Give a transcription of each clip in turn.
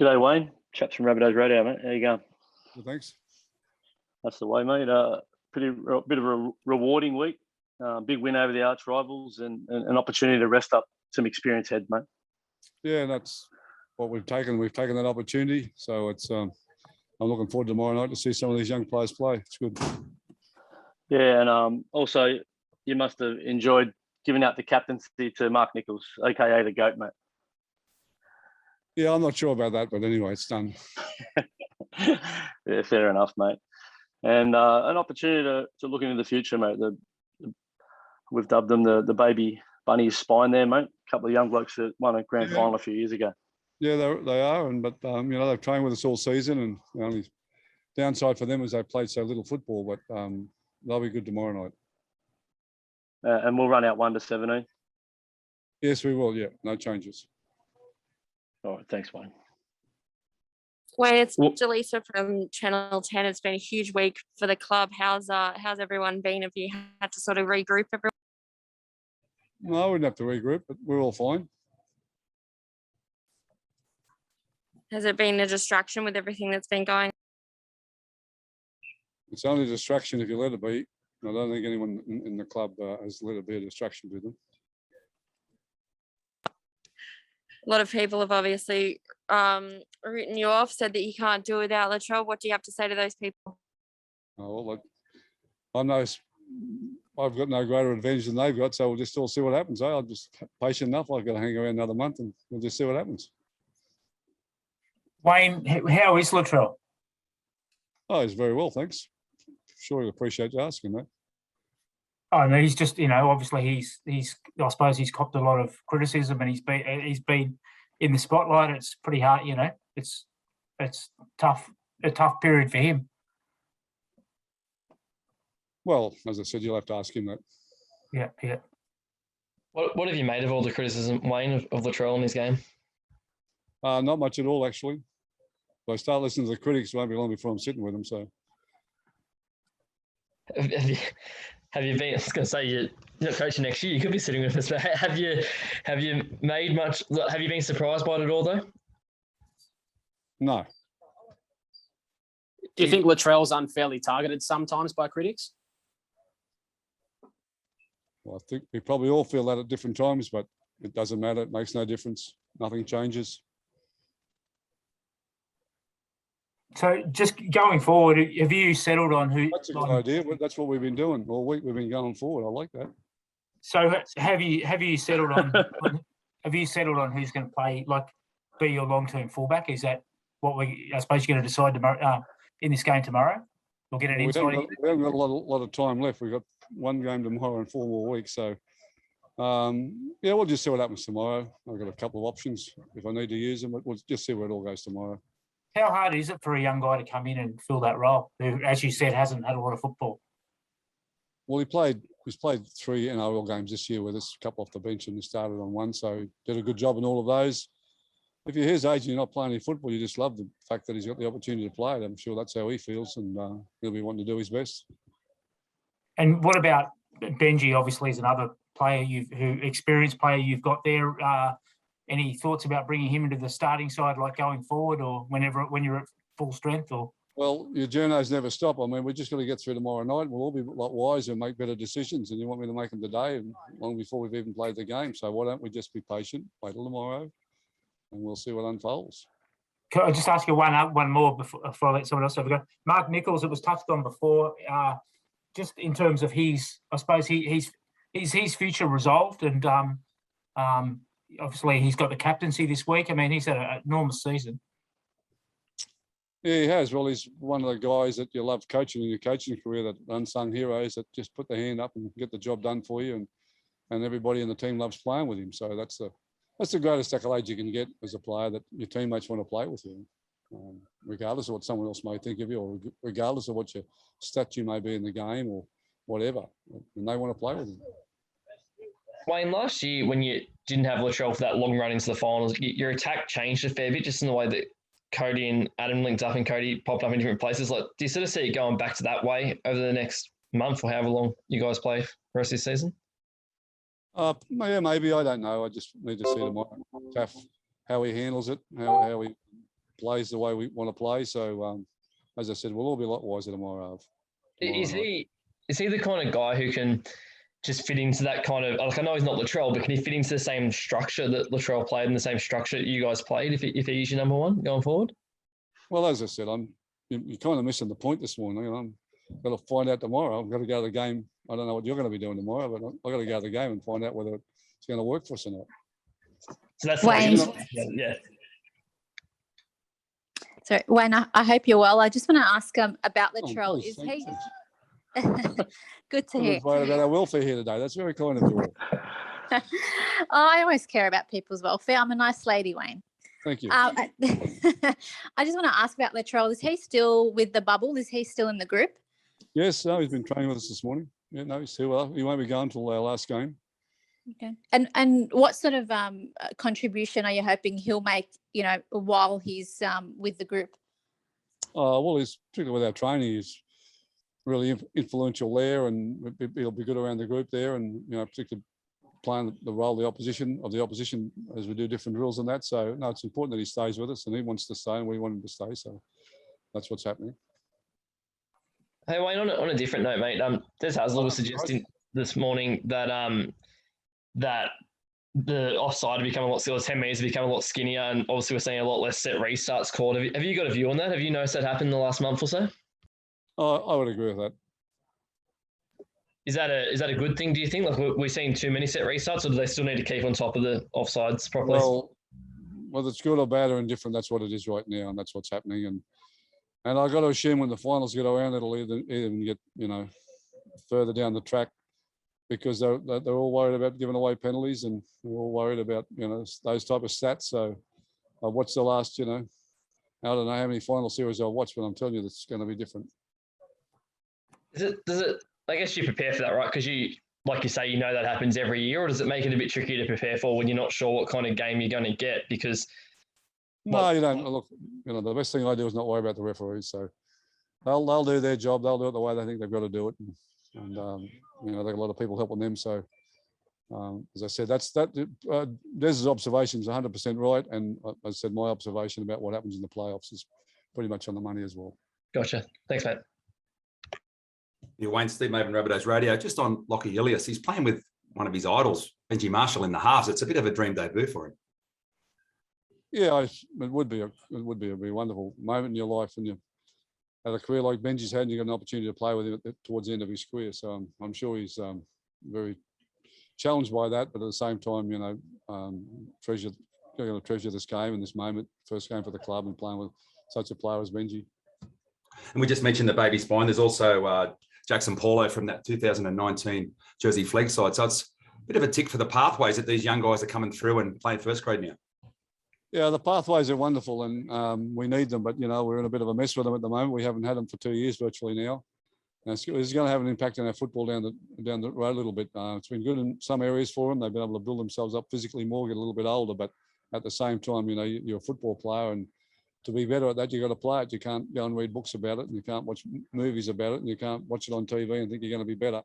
G'day, Wayne. Chaps from Rabbitohs Radio, mate. How you going? Well, thanks. That's the way, mate. Bit of a rewarding week. Big win over the arch rivals and an opportunity to rest up some experienced heads, mate. Yeah, that's what we've taken. We've taken that opportunity. So it's I'm looking forward to tomorrow night to see some of these young players play. It's good. Yeah, and also you must have enjoyed giving out the captaincy to Mark Nichols, aka the GOAT, mate. Yeah, I'm not sure about that, but anyway, it's done. Yeah, fair enough, mate. And an opportunity to look into the future, mate. We've dubbed them the baby bunny's spine there, mate. A couple of young blokes that won a grand final a few years ago. Yeah, they are, but they've trained with us all season, and the only downside for them is they played so little football. But they'll be good tomorrow night. And we'll run out 1 to 17. Yes, we will. Yeah, no changes. All right, thanks, Wayne. Wayne, it's Jaleesa from Channel 10. It's been a huge week for the club. How's everyone been? Have you had to sort of regroup everyone? No, we wouldn't have to regroup, but we're all fine. Has it been a distraction with everything that's been going on? It's only a distraction if you let it be. I don't think anyone in the club has let it be a distraction to them. A lot of people have obviously written you off, said that you can't do it without Latrell. What do you have to say to those people? Oh, well, I've got no greater advantage than they've got, so we'll just all see what happens. I'm just patient enough. I've got to hang around another month and we'll just see what happens. Wayne, how is Latrell? Oh, he's very well, thanks. Sure, you'll appreciate you asking that. Oh, no, he's just, obviously he's I suppose he's copped a lot of criticism and he's been in the spotlight. It's pretty hard, it's tough, a tough period for him. Well, as I said, you'll have to ask him that. Yeah. What have you made of all the criticism, Wayne, of Latrell in this game? Not much at all, actually. If I start listening to the critics, it won't be long before I'm sitting with them. So, have you been? I was going to say you're not coaching next year. You could be sitting with us, but have you made much? Have you been surprised by it at all, though? No. Do you think Latrell's unfairly targeted sometimes by critics? Well, I think we probably all feel that at different times, but it doesn't matter. It makes no difference. Nothing changes. So just going forward, have you settled on who? That's a good idea. That's what we've been doing all week. We've been going forward. I like that. So have you settled on who's going to play, be your long-term fullback? Is that what I suppose you're going to decide tomorrow in this game tomorrow? We'll get an insight. We haven't got a lot of time left. We've got one game tomorrow and 4 more weeks. So we'll just see what happens tomorrow. I've got a couple of options if I need to use them. We'll just see where it all goes tomorrow. How hard is it for a young guy to come in and fill that role, who, as you said, hasn't had a lot of football? Well, he's played 3 NRL games this year with us, a couple off the bench, and he started on 1, so he did a good job in all of those. If you're his age and you're not playing any football, you just love the fact that he's got the opportunity to play it. I'm sure that's how he feels, and he'll be wanting to do his best. And what about Benji? Obviously, is another player experienced player you've got there. Any thoughts about bringing him into the starting side, going forward, or when you're at full strength? Or well, your journeys never stop. I mean, we're just going to get through tomorrow night. We'll all be a lot wiser and make better decisions. And you want me to make them today, and long before we've even played the game. So why don't we just be patient, wait till tomorrow, and we'll see what unfolds. Can I just ask you one more before I let someone else have a go? Mark Nichols, it was touched on before. Just in terms of his future resolved, and obviously he's got the captaincy this week. I mean, he's had an enormous season. Yeah, he has. Well, he's one of the guys that you love coaching in your coaching career, that unsung heroes that just put their hand up and get the job done for you, and everybody in the team loves playing with him. So that's the greatest accolade you can get as a player, that your teammates want to play with you, regardless of what someone else may think of you, or regardless of what your stat you may be in the game or whatever, and they want to play with you. Wayne, last year when you didn't have Latrell for that long run into the finals, your attack changed a fair bit, just in the way that Cody and Adam linked up and Cody popped up in different places. Do you sort of see it going back to that way over the next month or however long you guys play for the rest of this season? Yeah, maybe. I don't know. I just need to see tomorrow how he handles it, how he plays the way we want to play. So, as I said, we'll all be a lot wiser tomorrow. Is he the kind of guy who can just fit into that kind of, like, I know he's not Latrell, but can he fit into the same structure that Latrell played and the same structure that you guys played if he's your number one going forward? Well, as I said, you're kind of missing the point this morning. I'm going to find out tomorrow. I've got to go to the game. I don't know what you're going to be doing tomorrow, but I've got to go to the game and find out whether it's going to work for us or not. So that's Wayne. Yeah. So Wayne, I hope you're well. I just want to ask about Latrell. Please, Is he? thanks. Good to hear. Worried about our welfare here today. That's very kind of you all. I always care about people's welfare. I'm a nice lady, Wayne. Thank you. I just want to ask about Latrell. Is he still with the bubble? Is he still in the group? Yes, no, he's been training with us this morning. Yeah, no, he's still well. He won't be going until our last game. Okay. And what sort of contribution are you hoping he'll make, while he's with the group? Well, he's particularly with our training, he's really influential there, and he'll be good around the group there, and particularly playing the role of the opposition as we do different drills and that. So no, it's important that he stays with us, and he wants to stay, and we want him to stay. So that's what's happening. Hey Wayne, on a different note, mate. Des Hasler was suggesting this morning that that the offside become a lot, 10 metres become a lot skinnier, and obviously we're seeing a lot less set restarts called. Have you got a view on that? Have you noticed that happen in the last month or so? I would agree with that. Is that a good thing, do you think? Like, we're seeing too many set restarts, or do they still need to keep on top of the offsides properly? Well, whether it's good or bad or indifferent, that's what it is right now, and that's what's happening. And I got to assume when the finals get around, it'll even get further down the track, because they're all worried about giving away penalties, and they're all worried about those type of stats. So I watched the last I don't know how many final series I've watched, but I'm telling you, it's going to be different. Does it? I guess you prepare for that, right? Because you, like you say, that happens every year, or does it make it a bit trickier to prepare for when you're not sure what kind of game you're going to get? Because no, you don't. Look, the best thing I do is not worry about the referees. So they'll do their job. They'll do it the way they think they've got to do it, and they've got a lot of people helping them. So as I said, Des's observation is 100% right, and as I said, my observation about what happens in the playoffs is pretty much on the money as well. Gotcha. Thanks, mate. Yeah, Wayne, Steve Maven, Rabbitohs Radio. Just on Lockie Ilias, he's playing with one of his idols, Benji Marshall, in the halves. It's a bit of a dream debut for him. Yeah, it would be a wonderful moment in your life when you had a career like Benji's had, and you got an opportunity to play with him towards the end of his career. So I'm sure he's very challenged by that, but at the same time, going to treasure this game and this moment, first game for the club, and playing with such a player as Benji. And we just mentioned the baby spine. There's also Jackson Paulo from that 2019 Jersey Flegg side. So it's a bit of a tick for the pathways that these young guys are coming through and playing first grade now. Yeah, the pathways are wonderful, and we need them. But we're in a bit of a mess with them at the moment. We haven't had them for 2 years virtually now. And it's going to have an impact on our football down the road a little bit. It's been good in some areas for them. They've been able to build themselves up physically more, get a little bit older. But at the same time, you're a football player, and to be better at that, you've got to play it. You can't go and read books about it, and you can't watch movies about it, and you can't watch it on TV and think you're going to be better.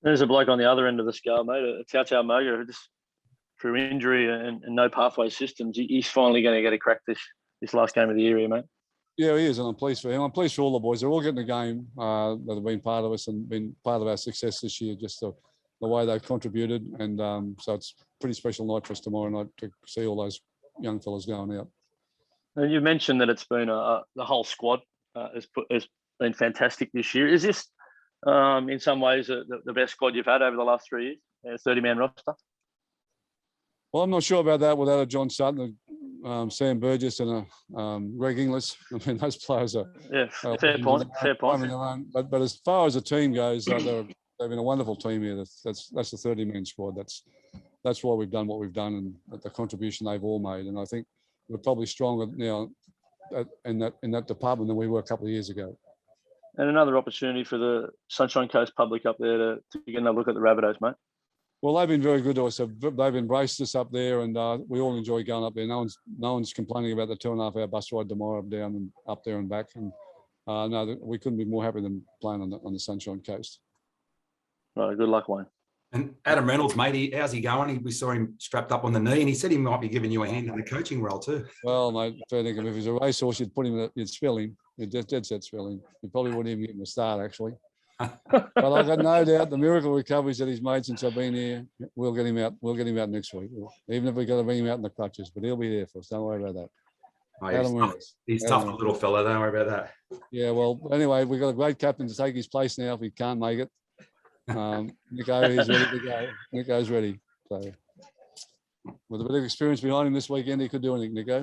There's a bloke on the other end of the scale, mate, a Tau Moga, who just through injury and no pathway systems, he's finally going to get a crack this last game of the year here, mate. Yeah, he is, and I'm pleased for him. I'm pleased for all the boys. They're all getting a game that have been part of us and been part of our success this year, just the way they've contributed. And so it's a pretty special night for us tomorrow night to see all those young fellas going out. And you mentioned that it's been the whole squad has been fantastic this year. Is this in some ways the best squad you've had over the last 3 years, 30-man roster? Well, I'm not sure about that without a John Sutton, Sam Burgess, and a Greg Inglis. I mean, those players are fair point. But as far as the team goes, they've been a wonderful team here. That's the 30-man squad. That's why we've done what we've done, and the contribution they've all made. And I think we're probably stronger now in that department than we were a couple of years ago. And another opportunity for the Sunshine Coast public up there to get another look at the Rabbitohs, mate. Well, they've been very good to us. They've embraced us up there, and we all enjoy going up there. No one's complaining about the 2.5-hour bus ride tomorrow down and up there and back. And no, we couldn't be more happy than playing on the Sunshine Coast. Right, good luck, Wayne. And Adam Reynolds, mate, how's he going? We saw him strapped up on the knee, and he said he might be giving you a hand in the coaching role too. Well, mate, fair dinkum. If he's a racehorse, you'd put him. You'd spell him. You'd dead set spell him. You probably wouldn't even get him a start, actually. But I've got no doubt the miracle recoveries that he's made since I've been here, we'll get him out. We'll get him out next week, even if we've got to bring him out in the crutches. But he'll be there for us. Don't worry about that. Oh, he's tough little fella. Don't worry about that. Yeah. Well, anyway, we've got a great captain to take his place now if he can't make it. Nico is ready to go. Nico's ready. So with a bit of experience behind him this weekend, he could do anything, Nico.